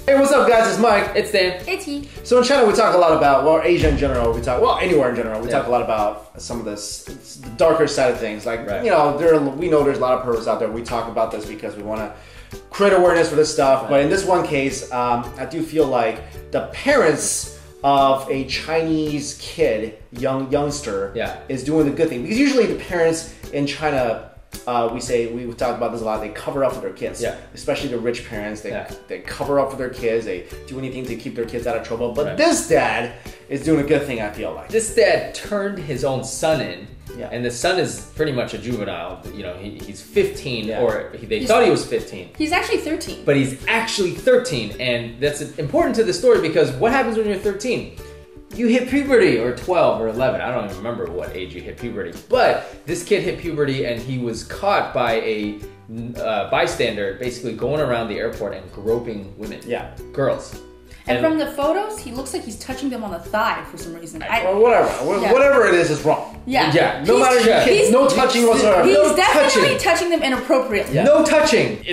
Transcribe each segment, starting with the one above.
Hey, what's up guys, it's Mike. It's Dan. It's he. So in China we talk a lot about, well, Asia in general, anywhere in general, we talk a lot about some of this the darker side of things. Like, you know, we know there's a lot of perverts out there. We talk about this because we want to create awareness for this stuff. But in this one case, I do feel like the parents of a Chinese kid, youngster, is doing the good thing. Because usually the parents in China, we talk about this a lot, they cover up for their kids. Especially the rich parents, they cover up for their kids, they do anything to keep their kids out of trouble. But this dad is doing a good thing, I feel like. This dad turned his own son in. And the son is pretty much a juvenile. You know, he's 15, or they thought he was 15. He's actually 13. But he's actually 13, and that's important to the story because what happens when you're 13? You hit puberty, or 12 or 11. I don't even remember what age you hit puberty. But this kid hit puberty, and he was caught by a bystander basically going around the airport and groping women. Girls. And from the photos, he looks like he's touching them on the thigh for some reason. Well, whatever it is wrong. No matter your kid, no touching whatsoever. He's definitely touching them inappropriately. No touching.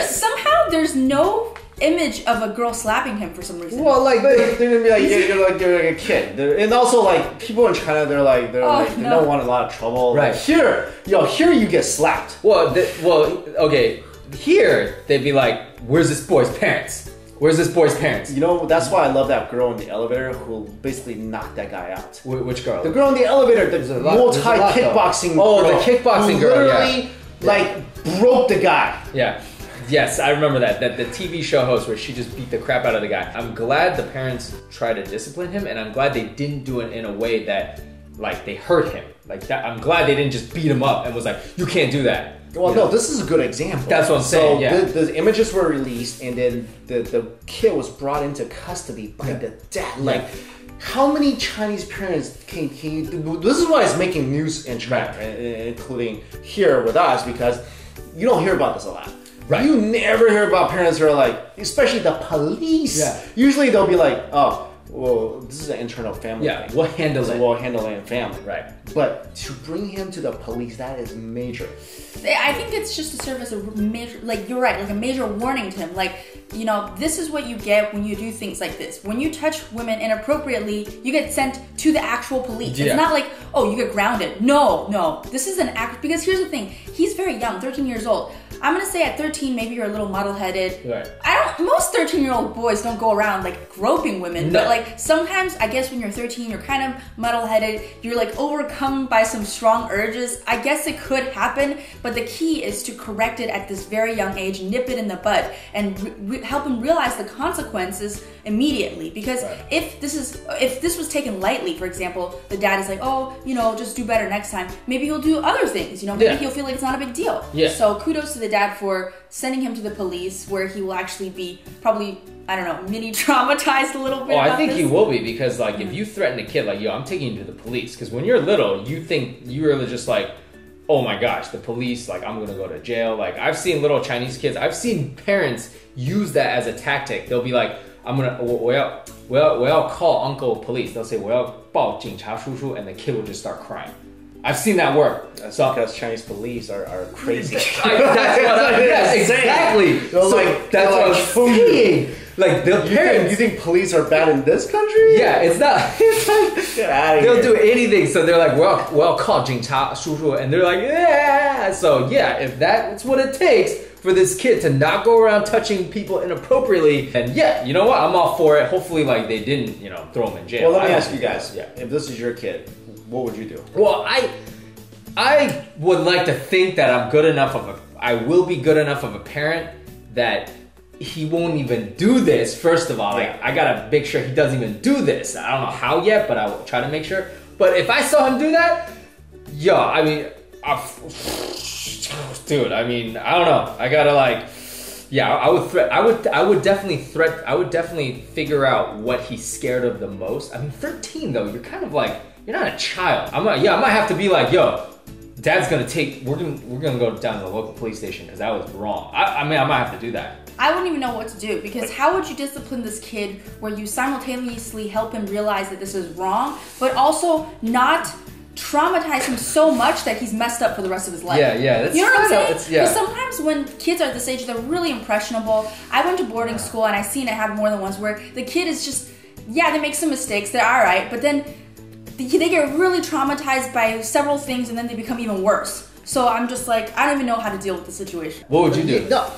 Somehow there's no image of a girl slapping him for some reason. Well, like they're gonna be like you're like a kid, and also like people in China, they don't want a lot of trouble. Right. Like, here you get slapped. Well, okay. Here they'd be like, "Where's this boy's parents? Where's this boy's parents?" You know, that's why I love that girl in the elevator who basically knocked that guy out. Which girl? The girl in the elevator, the multi-kickboxing girl. Oh, the kickboxing girl, literally, broke the guy. Yes, I remember that the TV show host where she just beat the crap out of the guy. I'm glad the parents tried to discipline him, and I'm glad they didn't do it in a way that, like, they hurt him. Like that, I'm glad they didn't just beat him up and was like, "You can't do that." Well, no, this is a good example. That's what I'm saying. So the images were released, and then the kid was brought into custody by the dad. Like, how many Chinese parents can you? This is why it's making news in China, including here with us, because you don't hear about this a lot. Right. You never hear about parents who are like, especially the police. Usually they'll be like, "Oh, well, this is an internal family thing. We'll handle it. We'll handle it in family." Right. But to bring him to the police, that is major. I think it's just to serve as a major, like, you're right, like a major warning to him. Like, you know, this is what you get when you do things like this. When you touch women inappropriately, you get sent to the actual police. It's not like, oh, you get grounded. No. This is an act, because here's the thing. He's very young, 13 years old. I'm gonna say at 13, maybe you're a little muddle-headed. Most 13-year-old boys don't go around like groping women, but like sometimes, I guess when you're 13, you're kind of muddle-headed. You're like overcome by some strong urges. I guess it could happen, but the key is to correct it at this very young age, nip it in the bud, and help him realize the consequences immediately. Because if this was taken lightly, for example, the dad is like, "Oh, you know, just do better next time." Maybe he'll do other things. You know, maybe he'll feel like it's not a big deal. So kudos to the dad for sending him to the police, where he will actually be probably, I don't know, mini traumatized a little bit. I think he will be, because like if you threaten a kid like, "Yo, I'm taking you to the police," because when you're little, you think you're just like, "Oh my gosh, the police, like I'm gonna go to jail." Like I've seen little Chinese kids, I've seen parents use that as a tactic. They'll be like, "我要call uncle police." They'll say, 我要报警察叔叔, and the kid will just start crying. I've seen that work. That's because Chinese police are crazy. That's what exactly. So that's what I'm saying. Like the parents. You think police are bad in this country? Yeah, it's not. It's like get out of they'll here. do anything. So they're like, "well, call 警察叔叔," and they're like, "Yeah." So yeah, if that's what it takes for this kid to not go around touching people inappropriately, then yeah, you know what? I'm all for it. Hopefully, like they didn't, throw him in jail. Well, let me ask you guys. If this is your kid, what would you do? Well, I would like to think that I will be good enough of a parent that he won't even do this. First of all, like I gotta make sure he doesn't even do this. I don't know how yet, but I will try to make sure. But if I saw him do that, I mean, dude, I mean, I don't know. I gotta I would definitely figure out what he's scared of the most. I mean, 13 though, you're kind of like, you're not a child. I might have to be like, "Yo, Dad's gonna we're gonna go down to the local police station because that was wrong." I mean, I might have to do that. I wouldn't even know what to do, because how would you discipline this kid where you simultaneously help him realize that this is wrong, but also not traumatize him so much that he's messed up for the rest of his life. Yeah. You know what I'm saying? It's, yeah. Because sometimes when kids are at this age, they're really impressionable. I went to boarding school and I've seen it happen more than once where the kid is just, they make some mistakes, they're alright, but then they get really traumatized by several things and then they become even worse. So I'm just like, I don't even know how to deal with the situation. What would you do? No,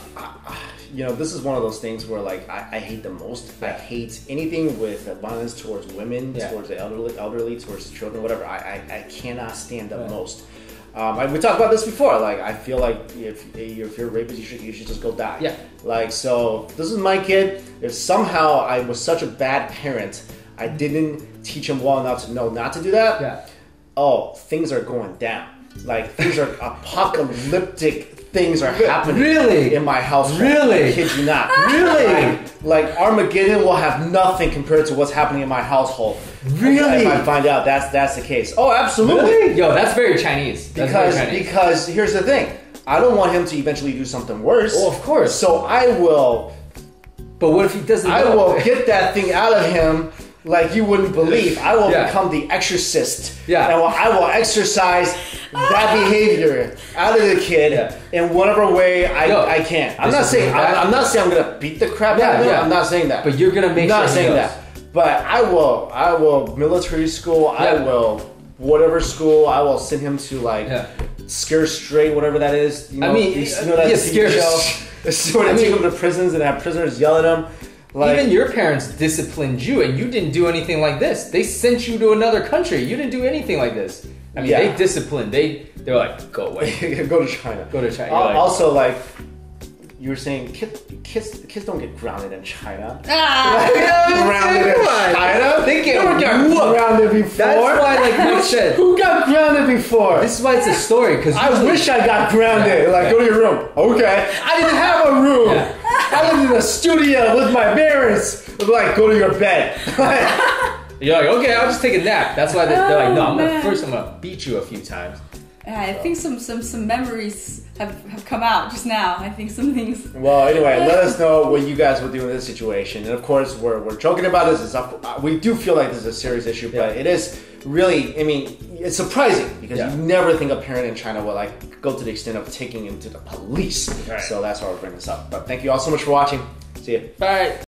you know, this is one of those things where like I hate the most. I hate anything with violence towards women, towards the elderly, towards children, whatever. I cannot stand the most. We talked about this before. Like, I feel like if you're a rapist, you should just go die. Yeah. Like, so this is my kid. If somehow I was such a bad parent, I didn't teach him well enough to know not to do that. Yeah. Oh, things are going down. Like, things are apocalyptic. Things are happening really in my household. Really? I kid you not. Really? Like Armageddon will have nothing compared to what's happening in my household. Really? If I find out that's the case. Oh, absolutely. Really? Yo, that's very Chinese. Because here's the thing. I don't want him to eventually do something worse. Oh, of course. So I will. But what if he doesn't? I will get that thing out of him. Like you wouldn't believe. I will become the exorcist. Yeah. And I will exercise that behavior out of the kid in whatever way I can. I'm not saying I'm gonna beat the crap out of him. I'm not saying that. But you're gonna make sure. I'm not saying that. But I will military school. I will whatever school. I will send him to like Scare Straight, whatever that is. You know, I mean, you know that Scare show. So when they take him to prisons and have prisoners yell at him. Like, even your parents disciplined you, and you didn't do anything like this. They sent you to another country. You didn't do anything like this. I mean, they disciplined. They were like, go away. Go to China. Go to China. Also, like, you were saying, kids don't get grounded in China. Grounded in China? They get grounded before. That's why, like Mike said, who got grounded before? This is why it's a story. Because I wish I got grounded. Like, go to your room. Okay. I didn't have a room. Yeah. I lived in a studio with my parents. Like, go to your bed. You're like, okay, I'll just take a nap. That's why they're like, no, I'm gonna beat you a few times. Yeah, I think some memories have come out just now. I think some things. Well, anyway, let us know what you guys would do in this situation. And of course, we're joking about this. We do feel like this is a serious issue, but it is really, I mean, it's surprising because you never think a parent in China will like go to the extent of taking him to the police. Right. So that's why we're bringing this up. But thank you all so much for watching. See you. Bye.